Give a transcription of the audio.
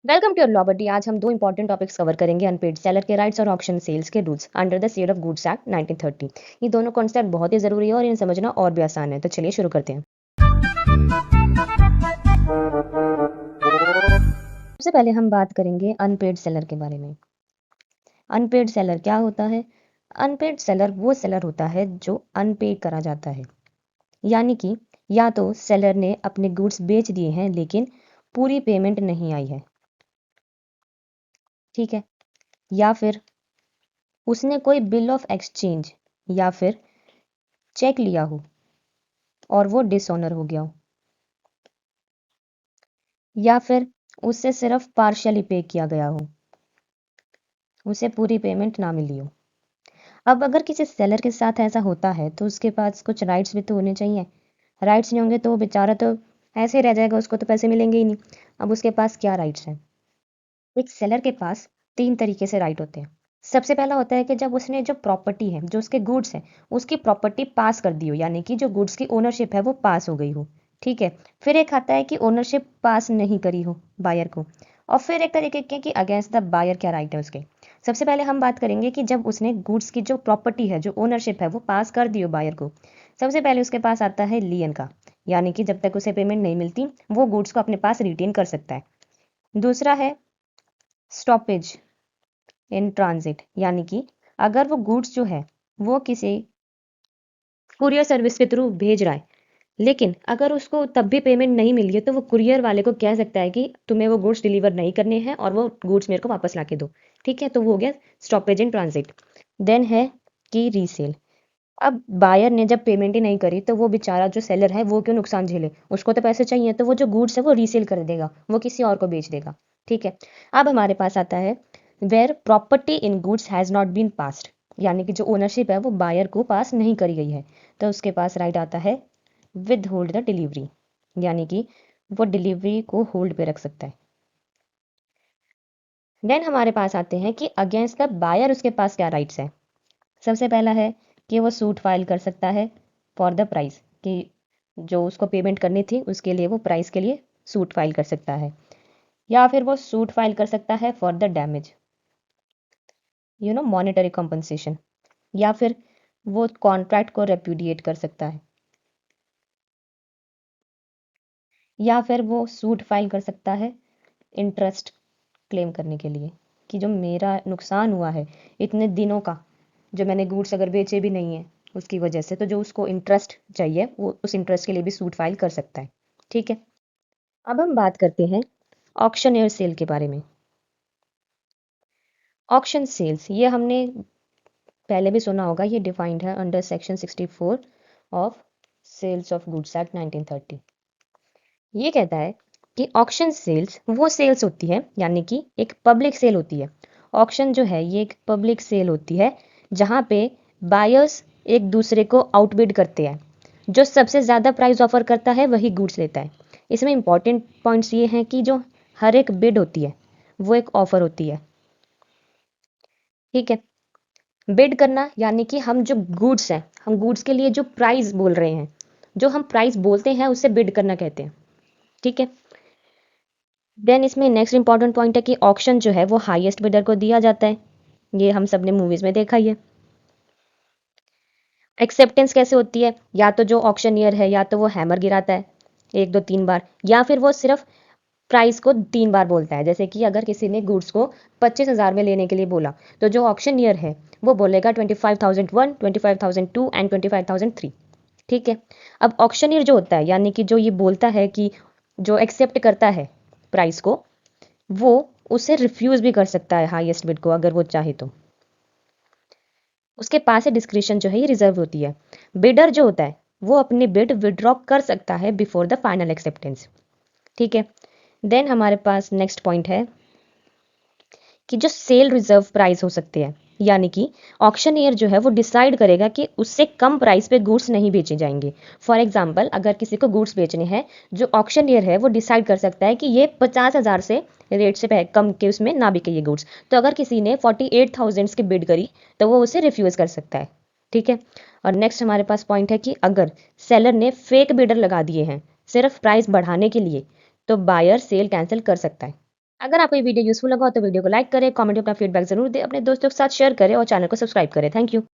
Welcome to your law buddy. आज हम दो इंपॉर्टेंट टॉपिक्स कवर करेंगे, अनपेड सेलर के राइट्स और ऑक्शन सेल्स के rules under the sale of goods act 1930। ये दोनों कॉन्सेप्ट बहुत ही जरूरी है और इन्हें समझना और भी आसान है। तो चलिए शुरू करते हैं। सबसे पहले हम बात करेंगे अनपेड सेलर के बारे में। अनपेड सेलर क्या होता है? अनपेड सेलर वो सेलर होता है जो अनपेड करा जाता है, यानी कि या तो सेलर ने अपने गुड्स बेच दिए हैं लेकिन पूरी पेमेंट नहीं आई है, ठीक है, या फिर उसने कोई बिल ऑफ एक्सचेंज या फिर चेक लिया हो और वो डिसऑनर हो गया हो, या फिर उससे सिर्फ पार्शियली पे किया गया हो, उसे पूरी पेमेंट ना मिली हो। अब अगर किसी सेलर के साथ ऐसा होता है तो उसके पास कुछ राइट्स भी तो होने चाहिए। राइट्स नहीं होंगे तो वो बेचारा तो ऐसे ही रह जाएगा, उसको तो पैसे मिलेंगे ही नहीं। अब उसके पास क्या राइट्स हैं? एक सेलर के पास तीन तरीके से राइट होते हैं। सबसे पहला होता है कि जब उसने जो प्रॉपर्टी है, जो उसके गुड्स है, उसकी प्रॉपर्टी पास कर दी हो, यानी कि जो गुड्स की ओनरशिप है वो पास हो गई हो, ठीक है। फिर एक आता है कि ओनरशिप पास नहीं करी हो बायर को, और फिर एक तरीके के कि अगेंस्ट द बायर क्या राइट है उसके। सबसे पहले हम बात करेंगे कि जब उसने गुड्स की जो प्रॉपर्टी है, जो ओनरशिप है, वो पास कर दी हो बायर को। सबसे पहले उसके पास आता है लियन का, यानी कि जब तक उसे पेमेंट नहीं मिलती वो गुड्स को अपने पास रिटेन कर सकता है। दूसरा है स्टॉपेज इन ट्रांजिट, यानी कि अगर वो गुड्स जो है वो किसी कुरियर सर्विस के थ्रू भेज रहा है, लेकिन अगर उसको तब भी पेमेंट नहीं मिली है तो वो कुरियर वाले को कह सकता है कि तुम्हें वो गुड्स डिलीवर नहीं करने हैं और वो गुड्स मेरे को वापस ला के दो, ठीक है। तो वो हो गया स्टॉपेज इन ट्रांजिट। देन है कि रीसेल। अब बायर ने जब पेमेंट ही नहीं करी तो वो बेचारा जो सेलर है वो क्यों नुकसान झेले, उसको तो पैसे चाहिए, तो वो जो गुड्स है वो रीसेल कर देगा, वो किसी और को बेच देगा, ठीक है। अब हमारे पास आता है where property in goods has not been passed, यानी कि जो ओनरशिप है वो बायर को पास नहीं करी गई है, तो उसके पास राइट आता है विद होल्ड द डिलीवरी, यानी कि वो डिलीवरी को होल्ड पे रख सकता है। देन हमारे पास आते हैं कि अगेंस्ट द बायर उसके पास क्या राइट्स है। सबसे पहला है कि वो सूट फाइल कर सकता है फॉर द प्राइस, कि जो उसको पेमेंट करनी थी उसके लिए वो प्राइस के लिए सूट फाइल कर सकता है, या फिर वो सूट फाइल कर सकता है for the damage, monetary compensation, या फिर वो कॉन्ट्रैक्ट को रेप्यूडिएट कर सकता है, या फिर वो सूट फाइल कर सकता है इंटरेस्ट क्लेम करने के लिए, कि जो मेरा नुकसान हुआ है इतने दिनों का, जो मैंने गुड्स अगर बेचे भी नहीं है उसकी वजह से, तो जो उसको इंटरेस्ट चाहिए वो उस इंटरेस्ट के लिए भी सूट फाइल कर सकता है, ठीक है। अब हम बात करते हैं ऑक्शनियर सेल के बारे में। ऑक्शन सेल्स ये हमने पहले भी सुना होगा, ये डिफाइंड है under section 64 of sales of goods act 1930। ये कहता है कि ऑक्शन सेल्स वो सेल्स होती है, यानी कि एक पब्लिक सेल होती है। ऑक्शन जो है ये एक पब्लिक सेल होती है जहाँ पे बायर्स एक दूसरे को आउटबिड करते हैं, जो सबसे ज़्यादा प्राइस ऑफर करता है वही गुड्स लेता है। इसमें इंपॉर्टेंट पॉइंट्स ये हैं कि जो हर एक बिड होती है वो एक ऑफर होती है, ठीक है। बिड करना यानी कि हम जो गुड्स हैं, हम गुड्स के लिए जो प्राइस बोल रहे हैं, जो हम प्राइस बोलते हैं उससे बिड करना कहते हैं, ठीक है। देन इसमें नेक्स्ट इंपॉर्टेंट पॉइंट है कि ऑक्शन जो है वो हाईएस्ट बिडर को दिया जाता है, ये हम सब ने मूवीज में देखा ही है। एक्सेप्टेंस कैसे होती है? या तो जो ऑक्शनियर है या तो वो हैमर गिराता है एक दो तीन बार, या फिर वो सिर्फ प्राइस को तीन बार बोलता है। जैसे कि अगर किसी ने गुड्स को 25,000 में लेने के लिए बोला तो जो ऑक्शनियर है वो बोलेगा 25,001, 25,002 एंड 25,003, ठीक है। अब ऑक्शनियर जो होता है, यानी कि जो ये बोलता है, कि जो एक्सेप्ट करता है प्राइस को, वो उसे रिफ्यूज भी कर सकता है हाईएस्ट बिड को अगर वो चाहे तो। उसके पास है डिस्क्रिशन जो है ये रिजर्व होती है। बिडर जो होता है वो अपनी बिड विड्रॉ कर सकता है बिफोर द फाइनल एक्सेप्टेंस, ठीक है। देन हमारे पास नेक्स्ट पॉइंट है कि जो सेल रिजर्व प्राइस हो सकते हैं, यानी कि ऑक्शनियर जो है वो डिसाइड करेगा कि उससे कम प्राइस पे गुड्स नहीं बेचे जाएंगे। फॉर एग्जांपल अगर किसी को गुड्स बेचने हैं, जो ऑक्शनियर है वो डिसाइड कर सकता है कि ये 50,000 से रेट से कम के उसमें ना बिके ये गुड्स। तो अगर किसी ने 48,000 की बिड करी तो वो उसे रिफ्यूज कर सकता है, ठीक है। और नेक्स्ट हमारे पास पॉइंट है कि अगर सेलर ने फेक बिडर लगा दिए हैं सिर्फ प्राइस बढ़ाने के लिए, तो बायर सेल कैंसिल कर सकता है। अगर आपको ये वीडियो यूज़फुल लगा हो तो वीडियो को लाइक करें, कमेंट में अपना फीडबैक ज़रूर दें, अपने दोस्तों के साथ शेयर करें और चैनल को सब्सक्राइब करें। Thank you.